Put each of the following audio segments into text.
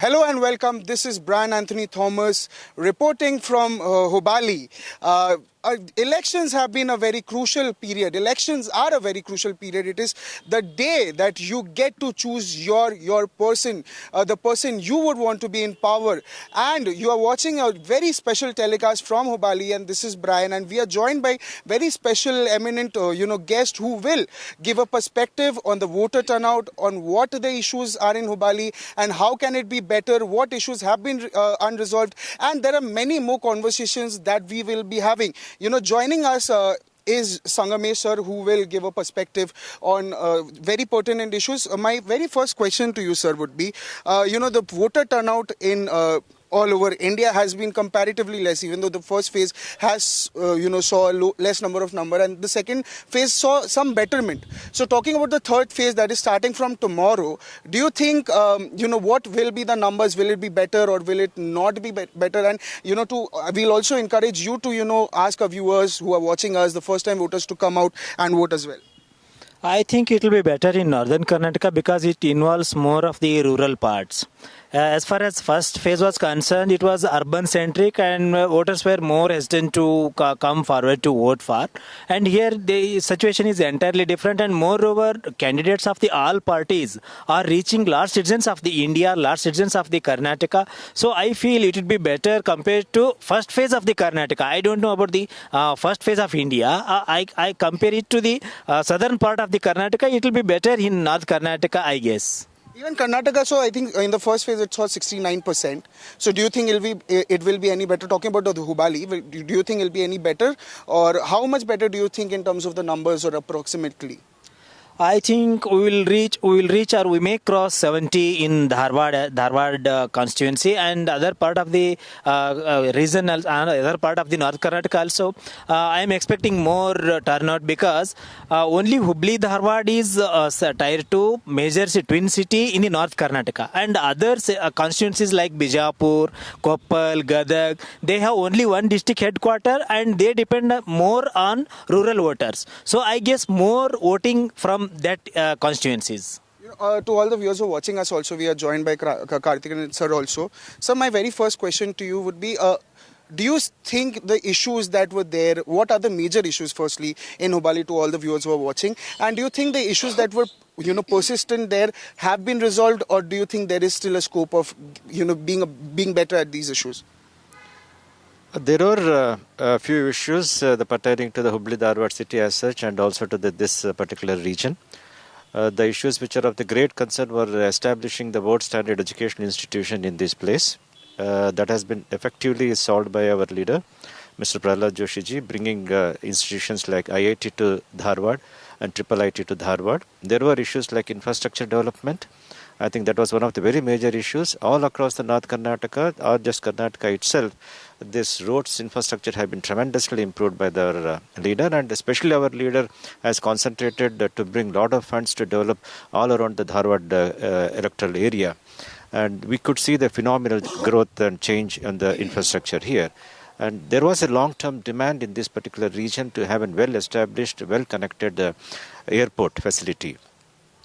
Hello and welcome. This is Brian Anthony Thomas reporting from Hubali. Elections have been a very crucial period. Elections are a very crucial period. It is the day that you get to choose your person, the person you would want to be in power. And you are watching a very special telecast from Hubali, and this is Brian. And we are joined by very special, eminent, guest who will give a perspective on the voter turnout, on what the issues are in Hubali, and how can it be better, what issues have been unresolved. And there are many more conversations that we will be having. Joining us is Sangamesh sir, who will give a perspective on very pertinent issues. My very first question to you, sir, would be, the voter turnout in all over India has been comparatively less, even though the first phase has, saw a less number, and the second phase saw some betterment. So talking about the third phase that is starting from tomorrow, do you think, what will be the numbers? Will it be better or will it not be better? And, we'll also encourage you to, ask our viewers who are watching us, the first time voters, to come out and vote as well. I think it will be better in northern Karnataka because it involves more of the rural parts. As far as first phase was concerned, it was urban centric and voters were more hesitant to come forward to vote for. And here the situation is entirely different, and moreover candidates of the all parties are reaching large citizens of the India, large citizens of the Karnataka. So I feel it would be better compared to first phase of the Karnataka. I don't know about the first phase of India. I compare it to the southern part of the Karnataka. It will be better in North Karnataka, I guess. Even Karnataka, so I think in the first phase it saw 69%. So do you think it will be any better? Talking about the Hubali, do you think it will be any better? Or how much better do you think in terms of the numbers or approximately? I think we will reach or we may cross 70 in Dharawad constituency, and other part of the region, other part of the North Karnataka also. I am expecting more turnout because only Hubli Dharawad is tier 2 major twin city in the North Karnataka, and other constituencies like Bijapur, Koppal, Gadag, they have only one district headquarter and they depend more on rural voters. So I guess more voting from that constituencies. To all the viewers who are watching us also, we are joined by Karthikeyan sir also. So my very first question to you would be, do you think the issues that were there, what are the major issues firstly in Hubali to all the viewers who are watching? And do you think the issues that were persistent there have been resolved, or do you think there is still a scope of being better at these issues? There are a few issues pertaining to the Hubli Dharwad city as such, and also to this particular region. The issues which are of the great concern were establishing the world standard educational institution in this place. That has been effectively solved by our leader, Mr. Prahlad Joshi ji, bringing institutions like IIT to Dharwad and IIIT to Dharwad. There were issues like infrastructure development. I think that was one of the very major issues. All across the North Karnataka, or just Karnataka itself, this roads infrastructure have been tremendously improved by their leader, and especially our leader has concentrated to bring a lot of funds to develop all around the Dharwad electoral area. And we could see the phenomenal growth and change in the infrastructure here. And there was a long-term demand in this particular region to have a well-established, well-connected airport facility,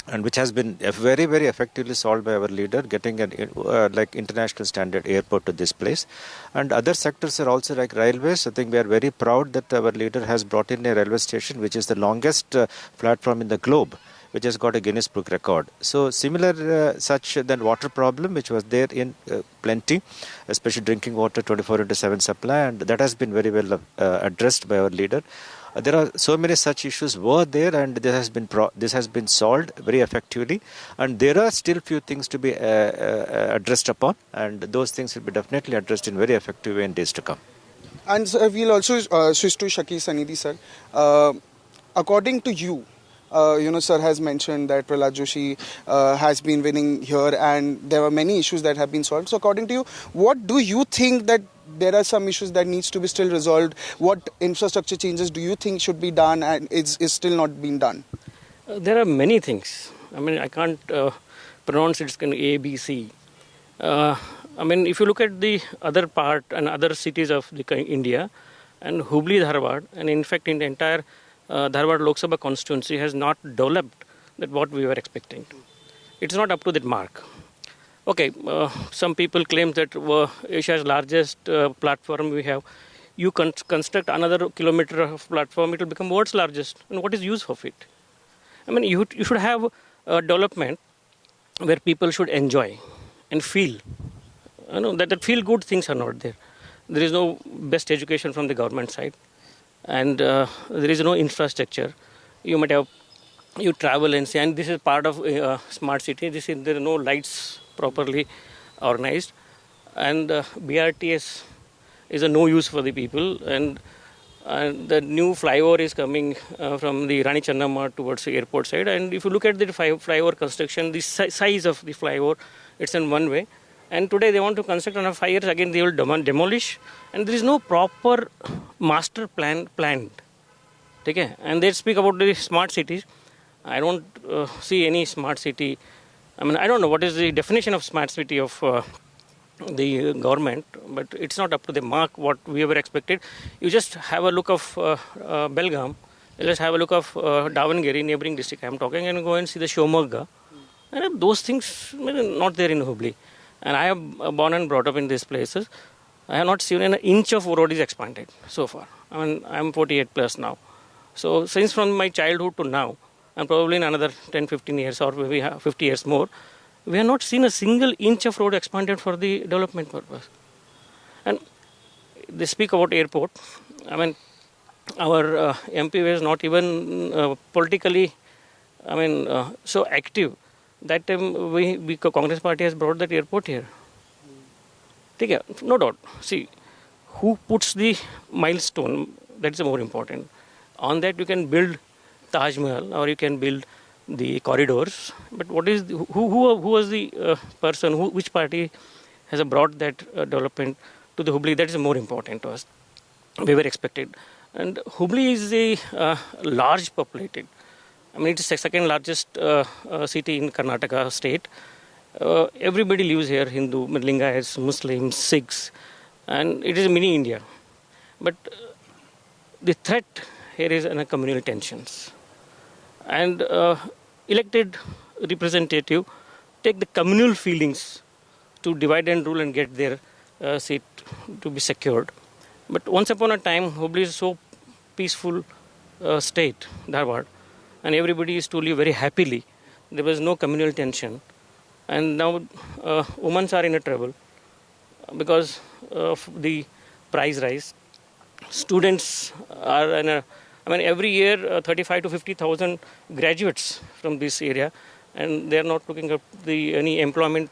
and which has been very, very effectively solved by our leader, getting an international standard airport to this place. And other sectors are also like railways. I think we are very proud that our leader has brought in a railway station, which is the longest platform in the globe, which has got a Guinness Book record. So similar such than water problem, which was there in plenty, especially drinking water 24/7 supply, and that has been very well addressed by our leader. There are so many such issues were there, and this has been solved very effectively, and there are still few things to be addressed upon, and those things will be definitely addressed in very effective way in days to come. And we'll also switch to Shaki Sanidhi sir. According to you, sir has mentioned that Prahlad Joshi has been winning here, and there are many issues that have been solved. So according to you, what do you think that there are some issues that needs to be still resolved? What infrastructure changes do you think should be done and is still not being done? There are many things. I mean, I can't pronounce it's A, B, C. If you look at the other part and other cities of India, and Hubli Dharwad, and in fact in the entire Dharwad Lok Sabha constituency has not developed that what we were expecting. It's not up to that mark. Okay, some people claim that Asia's largest platform we have. You construct another kilometer of platform, it will become world's largest. And what is use of it? I mean, you should have development where people should enjoy and feel. You know, that feel good things are not there. There is no best education from the government side, and there is no infrastructure. You might have, you travel and say, and this is part of smart city. There are no lights properly organized, and BRTS is a no use for the people, and the new flyover is coming from the Rani Channamma towards the airport side. And if you look at the flyover construction, the size of the flyover, it's in one way. And today they want to construct another 5 years, again they will demolish. And there is no proper master plan planned. Okay? And they speak about the smart cities. I don't see any smart city. I mean, I don't know what is the definition of smart city of the government, but it's not up to the mark what we ever expected. You just have a look of Belgaum, let's have a look of Davangere, neighboring district I'm talking, and go and see the Shomogga. And those things not there in Hubli. And I am born and brought up in these places. I have not seen an inch of road is expanded so far. I mean, I'm 48 plus now. So since from my childhood to now, and probably in another 10, 15 years or maybe 50 years more, we have not seen a single inch of road expanded for the development purpose. And they speak about airport. I mean, our MP was not even politically, so active. That time, we Congress party has brought that airport here. Okay, no doubt. See, who puts the milestone, that's the more important. On that, you can build Taj Mahal or you can build the corridors. But what is who was the person, which party has brought that development to the Hubli? That is more important to us. We were expected. And Hubli is a large populated. I mean, it's the second largest city in Karnataka state. Everybody lives here, Hindu, Lingayats, Muslims, Sikhs, and it is a mini India. But the threat here is communal tensions. And elected representative take the communal feelings to divide and rule and get their seat to be secured. But once upon a time, Hubli is so peaceful state, Dharawad, and everybody is to live very happily. There was no communal tension. And now women are in a trouble because of the price rise. Students are in a, every year 35 to 50,000 graduates from this area, and they are not looking at any employment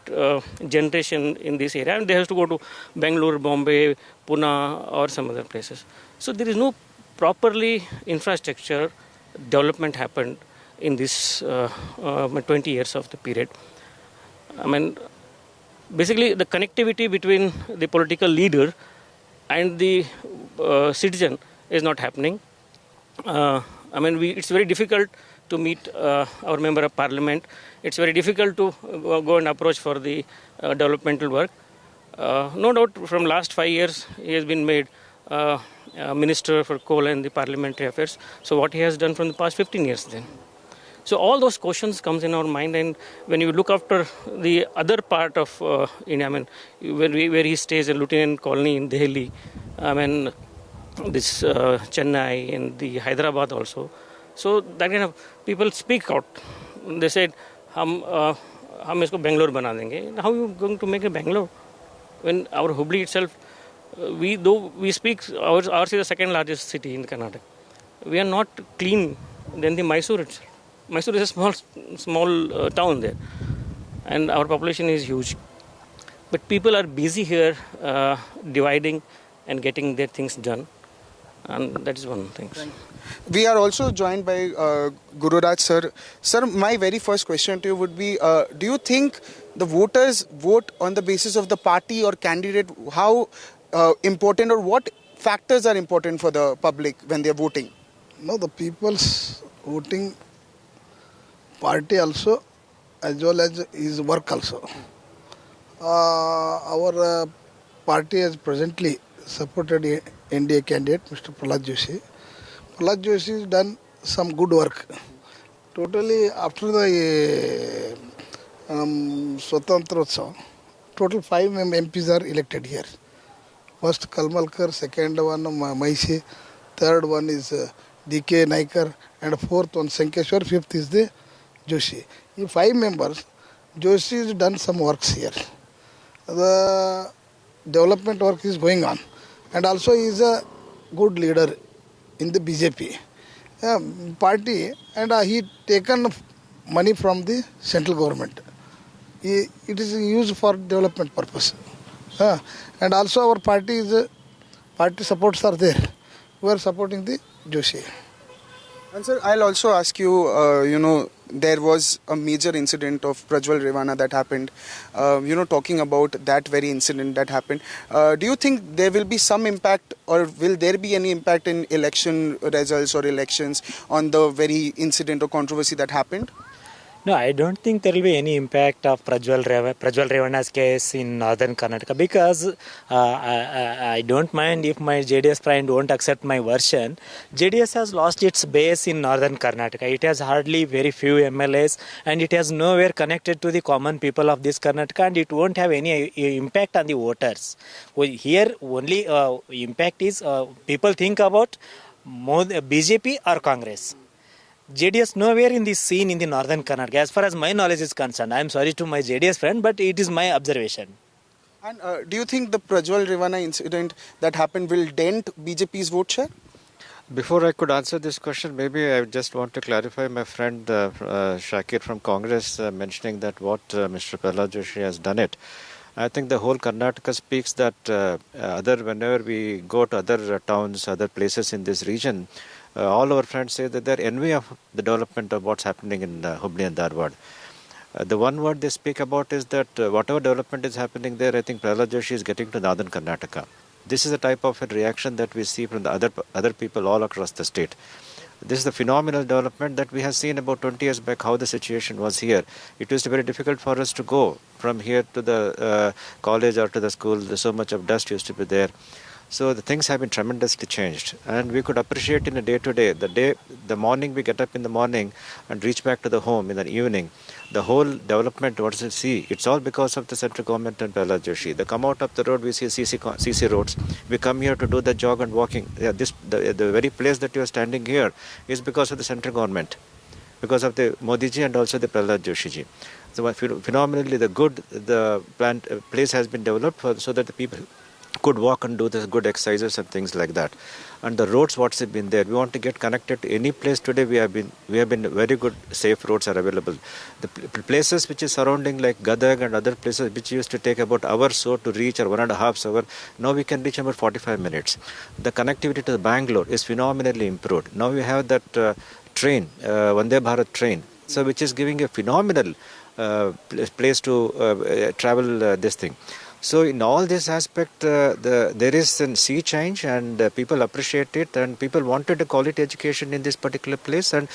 generation in this area, and they have to go to Bangalore, Bombay, Pune, or some other places. So there is no properly infrastructure development happened in this 20 years of the period. I mean, basically the connectivity between the political leader and the citizen is not happening. It's very difficult to meet our member of parliament. It's very difficult to go and approach for the developmental work. No doubt from last 5 years he has been made Minister for Coal and the Parliamentary Affairs. So what he has done from the past 15 years then? So all those questions comes in our mind, and when you look after the other part of India, where he stays in Lieutenant Colony in Delhi, this Chennai and the Hyderabad also. So that kind of people speak out. They said, "Hum isko Bangalore bana denge." How are you going to make a Bangalore when our Hubli itself? We speak ours is the second largest city in Karnataka. We are not clean than the Mysore itself. Mysore is a small town there, and our population is huge. But people are busy here dividing and getting their things done, and that is one thing. We are also joined by Gururaj sir. Sir, my very first question to you would be, do you think the voters vote on the basis of the party or candidate? How important or what factors are important for the public when they are voting? No, the people's voting party also as well as his work also. Our party has presently supported NDA candidate Mr. Prahlad Joshi. Prahlad Joshi has done some good work. Totally after the Swatantrotsav. Total 5 MPs are elected here. First Kalmalkar, second one Maise, third one is D.K. Naikar, and fourth one Sankeshwar, fifth is the Joshi. In 5 members, Joshi has done some works here. The development work is going on, and also he is a good leader in the BJP party, and he taken money from the central government. It is used for development purpose. And also our party supports are there. We are supporting the Joshi. And sir, I'll also ask you, there was a major incident of Prajwal Revana that happened, talking about that very incident that happened. Do you think there will be some impact, or will there be any impact in election results or elections on the very incident or controversy that happened? No, I don't think there will be any impact of Prajwal Revana's case in northern Karnataka, because I don't mind if my JDS friend won't accept my version. JDS has lost its base in northern Karnataka. It has hardly very few MLAs, and it has nowhere connected to the common people of this Karnataka, and it won't have any impact on the voters. Here only impact is people think about more BJP or Congress. JDS nowhere in this scene in the northern Karnataka, as far as my knowledge is concerned. I am sorry to my JDS friend, but it is my observation. And do you think the Prajwal Revana incident that happened will dent BJP's vote share? Before I could answer this question, maybe I just want to clarify my friend Shakir from Congress mentioning that what Mr. Prahlad Joshi has done it. I think the whole Karnataka speaks that whenever we go to other towns, other places in this region, all our friends say that they're envy of the development of what's happening in Hubli and Dharwad. The one word they speak about is that whatever development is happening there, I think Prahlad Joshi is getting to northern Karnataka. This is a type of a reaction that we see from the other people all across the state. This is the phenomenal development that we have seen about 20 years back, how the situation was here. It was very difficult for us to go from here to the college or to the school. So much of dust used to be there. So the things have been tremendously changed, and we could appreciate in a day-to-day, the morning we get up in the morning and reach back to the home in the evening, the whole development what we see, it's all because of the central government and Prahlad Joshi. They come out of the road, we see CC roads. We come here to do the jog and walking. The very place that you are standing here is because of the central government, because of the Modi ji and also the Prahlad Joshi ji. So phenomenally, the place has been developed so that the people could walk and do the good exercises and things like that. And the roads, what's been there, we want to get connected to any place today. We have been very good, safe roads are available. The places which is surrounding like Gadag and other places which used to take about hour so to reach, or 1.5 hours, now we can reach about 45 minutes. The connectivity to Bangalore is phenomenally improved. Now we have that train, Vande Bharat train, so which is giving a phenomenal place to travel this thing. So in all this aspect, there is a sea change, and people appreciate it, and people wanted a quality education in this particular place, and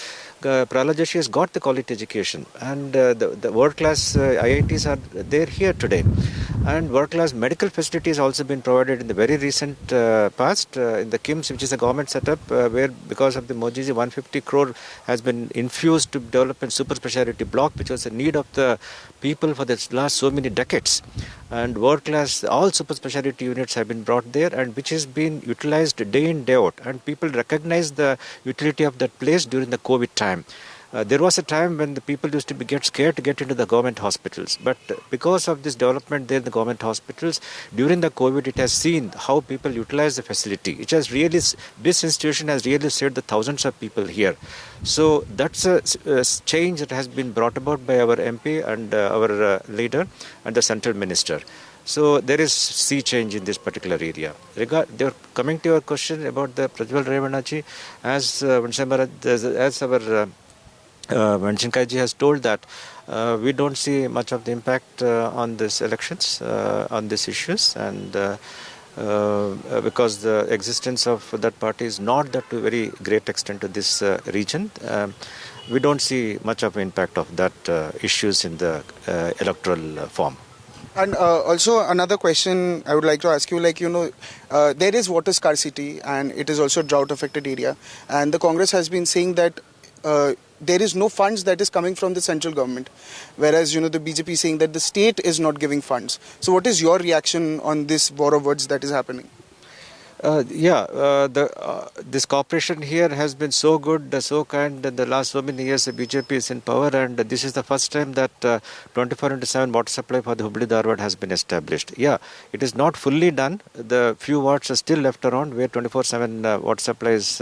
Prahlad Joshi has got the quality education, and the world-class IITs are there here today, and world-class medical facilities also been provided in the very recent past in the KIMS, which is a government setup where because of the Modi ji 150 crore has been infused to develop a super speciality block, which was a need of the people for the last so many decades. And world-class, all super speciality units have been brought there, and which has been utilized day in, day out. And people recognize the utility of that place during the COVID time. There was a time when the people used to get scared to get into the government hospitals. But because of this development there in the government hospitals, during the COVID, it has seen how people utilize the facility. It has really, this institution has really saved the thousands of people here. So that's a change that has been brought about by our MP and our leader and the central minister. So there is sea change in this particular area. Coming to your question about the Prajwal Revana ji, as our Vanshinkai ji has told that we don't see much of the impact on these elections, on these issues, and because the existence of that party is not that to a very great extent to this region, we don't see much of impact of that issues in the electoral form. And also another question I would like to ask you, there is water scarcity and it is also a drought affected area, and the Congress has been saying that there is no funds that is coming from the central government, whereas the BJP is saying that the state is not giving funds. So what is your reaction on this war of words that is happening? This cooperation here has been so good, so kind. In the last so many years, the BJP is in power, and this is the first time that 24/7 water supply for the Hubli Dharwad has been established. Yeah, it is not fully done. The few wards are still left around where 24/7 water supply is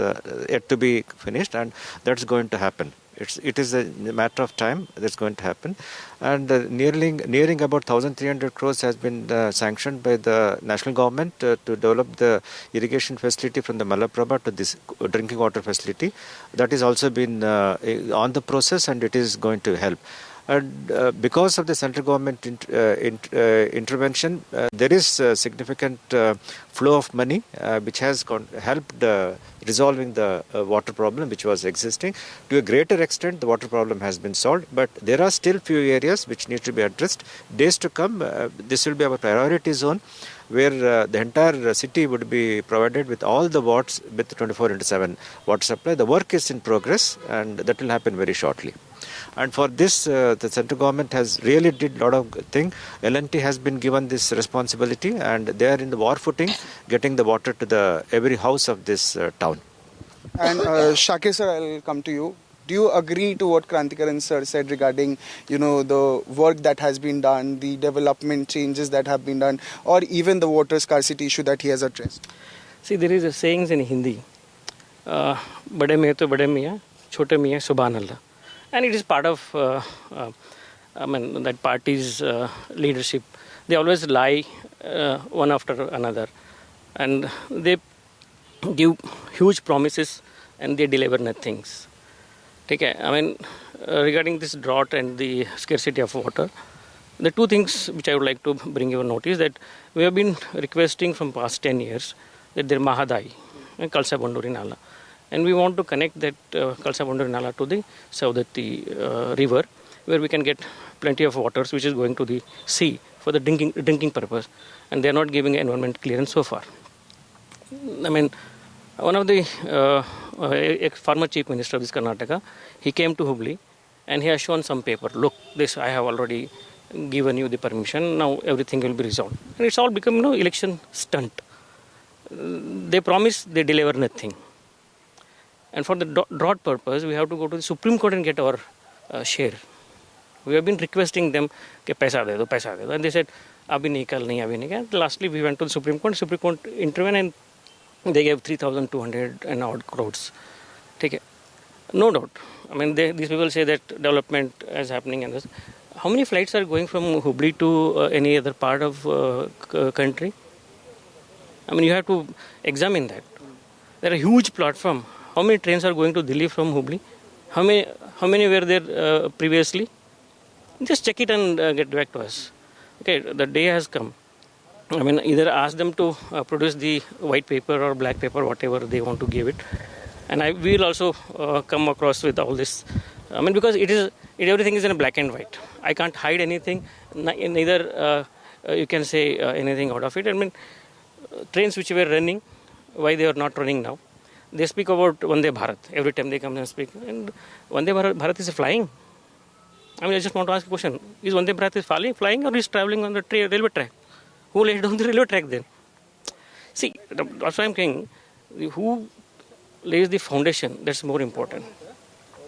yet to be finished, and that's going to happen. It is a matter of time that's going to happen, and nearing about 1,300 crores has been sanctioned by the national government to develop the irrigation facility from the Malaprabha to this drinking water facility. That is also been on the process, and it is going to help. And because of the central government intervention, there is a significant flow of money which has helped resolving the water problem which was existing. To a greater extent, the water problem has been solved, but there are still few areas which need to be addressed. Days to come, this will be our priority zone, where the entire city would be provided with all the wards with 24/7 water supply. The work is in progress, and that will happen very shortly. And for this, the central government has really did a lot of thing. L&T has been given this responsibility, and they are in the war footing, getting the water to every house of this town. And Shakir sir, I'll come to you. Do you agree to what Krantikaran sir said regarding, the work that has been done, the development changes that have been done, or even the water scarcity issue that he has addressed? See, there is a saying in Hindi, "Bade miyan to bade miyan, chote miyan subhan Allah." And it is part of that party's leadership. They always lie one after another, and they give huge promises and they deliver nothing. Okay, regarding this drought and the scarcity of water, the two things which I would like to bring your notice that we have been requesting from past 10 years that there Mahadai and Kalsa Banduri Nala. And we want to connect that Kalsa Banduri Nala to the Saudati river, where we can get plenty of waters which is going to the sea for the drinking purpose. And they are not giving environment clearance so far. One of the former chief minister of this Karnataka, he came to Hubli and he has shown some paper. Look, this I have already given you the permission. Now everything will be resolved. And it's all become election stunt. They promise, they deliver nothing. And for the drought purpose, we have to go to the Supreme Court and get our share. We have been requesting them, paisa de do. And they said, abhi nahi kal nahi, abhi nahi. And lastly, we went to the Supreme Court. Supreme Court intervened and they gave 3,200 and odd crores. Okay. No doubt. These people say that development is happening. And this. How many flights are going from Hubli to any other part of country? You have to examine that. There are huge platform. How many trains are going to Delhi from Hubli? How many were there previously? Just check it and get back to us. Okay, the day has come. Either ask them to produce the white paper or black paper, whatever they want to give it. And I will also come across with all this. Because everything is in a black and white. I can't hide anything. Neither you can say anything out of it. Trains which were running, why they are not running now? They speak about Vande Bharat. Every time they come and speak. And Vande Bharat is flying. I just want to ask a question. Is Vande Bharat flying or is traveling on the railway track? Who laid down the railway track then? See, that's why I'm saying, who lays the foundation, that's more important.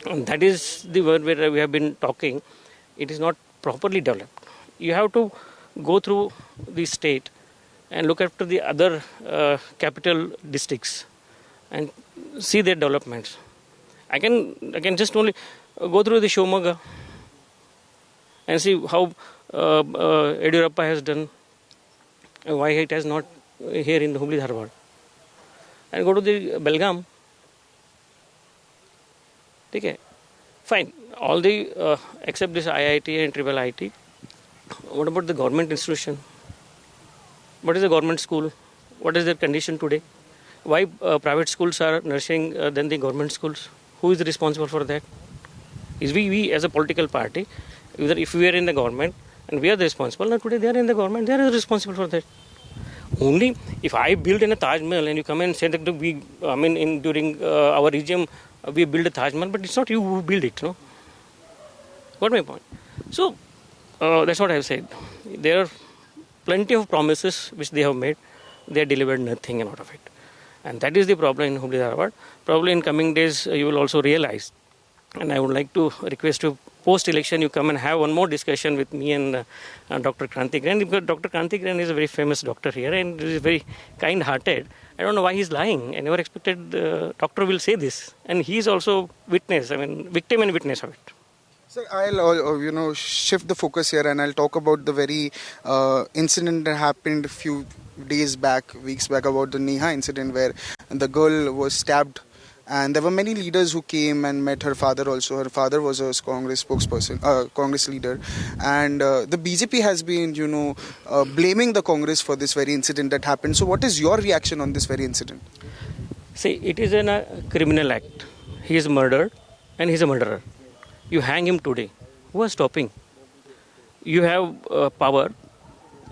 And that is the word where we have been talking. It is not properly developed. You have to go through the state and look after the other capital districts and see their developments. I can just only go through the Shomoga and see how Yediyurappa has done, why it has not here in the Hubli Dharwad. And go to the Belgaum. Okay, fine. All the except this IIT and triple IT. What about the government institution? What is the government school? What is their condition today? Why private schools are nourishing than the government schools? Who is responsible for that? Is we as a political party, either if we are in the government and we are the responsible, now today they are in the government, they are responsible for that. Only if I build in a Taj Mahal and you come and say that during our regime we build a Taj Mahal, but it's not you who build it, no? Got my point? So, that's what I've said. There are plenty of promises which they have made. They have delivered nothing out of it. And that is the problem in Hubli Dharawad. Probably in coming days, you will also realize. And I would like to request you, post-election, you come and have one more discussion with me and Dr. Krantikran. Because Dr. Krantikran is a very famous doctor here and is very kind-hearted. I don't know why he's lying. I never expected the doctor will say this. And he is also witness, victim and witness of it. Sir, I'll shift the focus here and I'll talk about the very incident that happened a few weeks back about the Neha incident where the girl was stabbed, and there were many leaders who came and met her father also. Her father was a Congress spokesperson, Congress leader, and the BJP has been blaming the Congress for this very incident that happened. So what is your reaction on this very incident? See, it is a criminal act. He is murdered and he is a murderer. You hang him today. Who is stopping? You have power,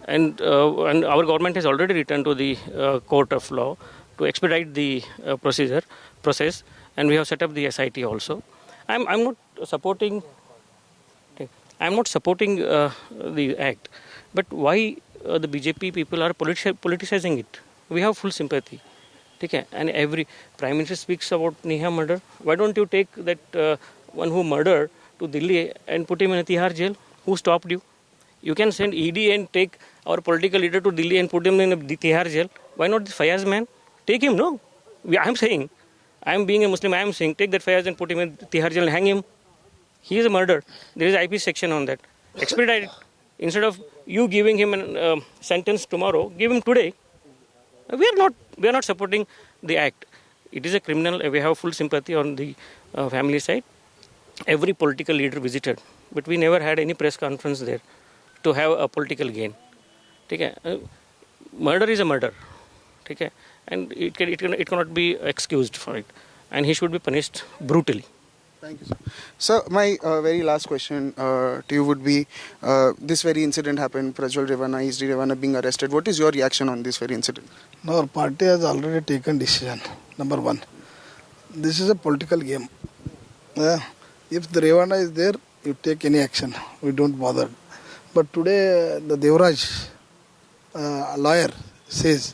and our government has already returned to the court of law to expedite the process, and we have set up the SIT also. I'm not supporting the act, but why the BJP people are politicizing it? We have full sympathy. Okay? And every Prime Minister speaks about Neha murder. Why don't you take that one who murdered to Delhi and put him in a Tihar jail? Who stopped you? You can send ED and take our political leader to Delhi and put him in a Tihar jail. Why not this Fayaz man? Take him, no? I'm being a Muslim, I am saying, take that Fayaz and put him in Tihar jail and hang him. He is a murderer. There is IP section on that. Expedite it. Instead of you giving him a sentence tomorrow, give him today. We are not supporting the act. It is a criminal. We have full sympathy on the family side. Every political leader visited, but we never had any press conference there to have a political gain. Okay? Murder is a murder. Okay? And it cannot be excused for it. And he should be punished brutally. Thank you, sir. So my very last question to you would be, this very incident happened, Prajwal Revana, SD Revana being arrested. What is your reaction on this very incident? Now our party has already taken decision. Number one, this is a political game. If the Revana is there, you take any action. We don't bother. But today the Devraj lawyer says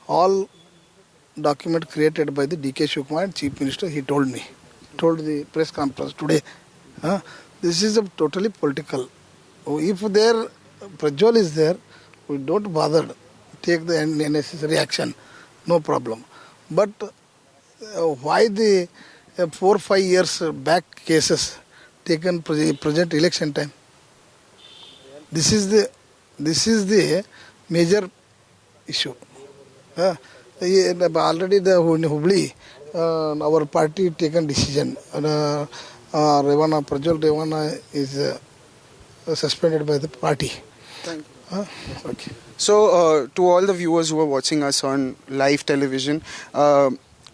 all document created by the DK Shivkumar and Chief Minister, he told the press conference today. This is a totally political. If there Prajwal is there, we don't bother. Take the necessary action. No problem. But why the 4-5 years back cases taken present election time? This is the major issue. Already the Hubli, our party taken decision. Revana, Prajwal Revana is suspended by the party. Thank you. Okay. So, to all the viewers who are watching us on live television,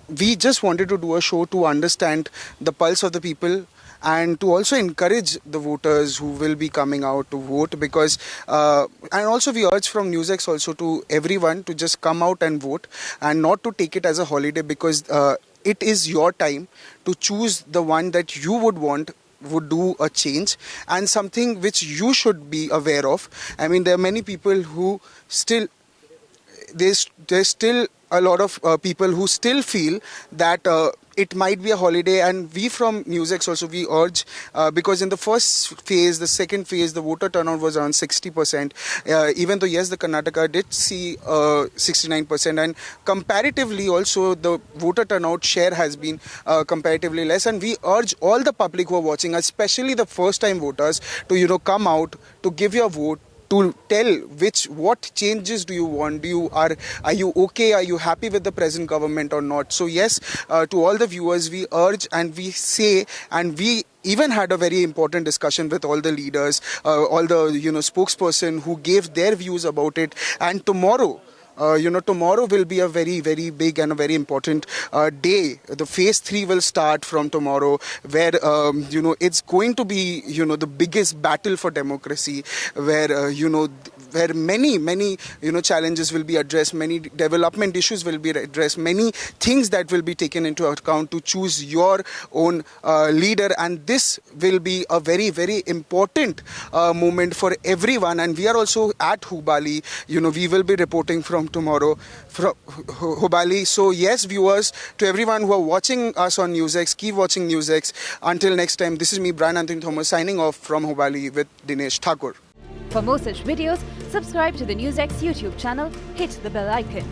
we just wanted to do a show to understand the pulse of the people and to also encourage the voters who will be coming out to vote, because and also we urge from NewsX also to everyone to just come out and vote and not to take it as a holiday, because it is your time to choose the one that you would do a change and something which you should be aware of. I mean, there are many people who still, there's still a lot of people who still feel that it might be a holiday, and we from NewsX also, we urge, because in the first phase, the second phase, the voter turnout was around 60%, even though yes, the Karnataka did see 69%, and comparatively also the voter turnout share has been comparatively less, and we urge all the public who are watching, especially the first time voters, to come out to give your vote, to tell what changes do you want. Are you okay? Are you happy with the present government or not? So yes, to all the viewers, we urge and we say, and we even had a very important discussion with all the leaders, all the spokesperson who gave their views about it. And tomorrow, tomorrow will be a very, very big and a very important day. The phase 3 will start from tomorrow, where, it's going to be, the biggest battle for democracy, where, where many challenges will be addressed, many development issues will be addressed, many things that will be taken into account to choose your own leader, and this will be a very important moment for everyone. And we are also at Hubali. We will be reporting from tomorrow from Hubali. So yes, viewers, to everyone who are watching us on NewsX, keep watching NewsX. Until next time, this is me, Brian Anthony Thomas, signing off from Hubali with Dinesh Thakur. For more such videos, subscribe to the NewsX YouTube channel, hit the bell icon.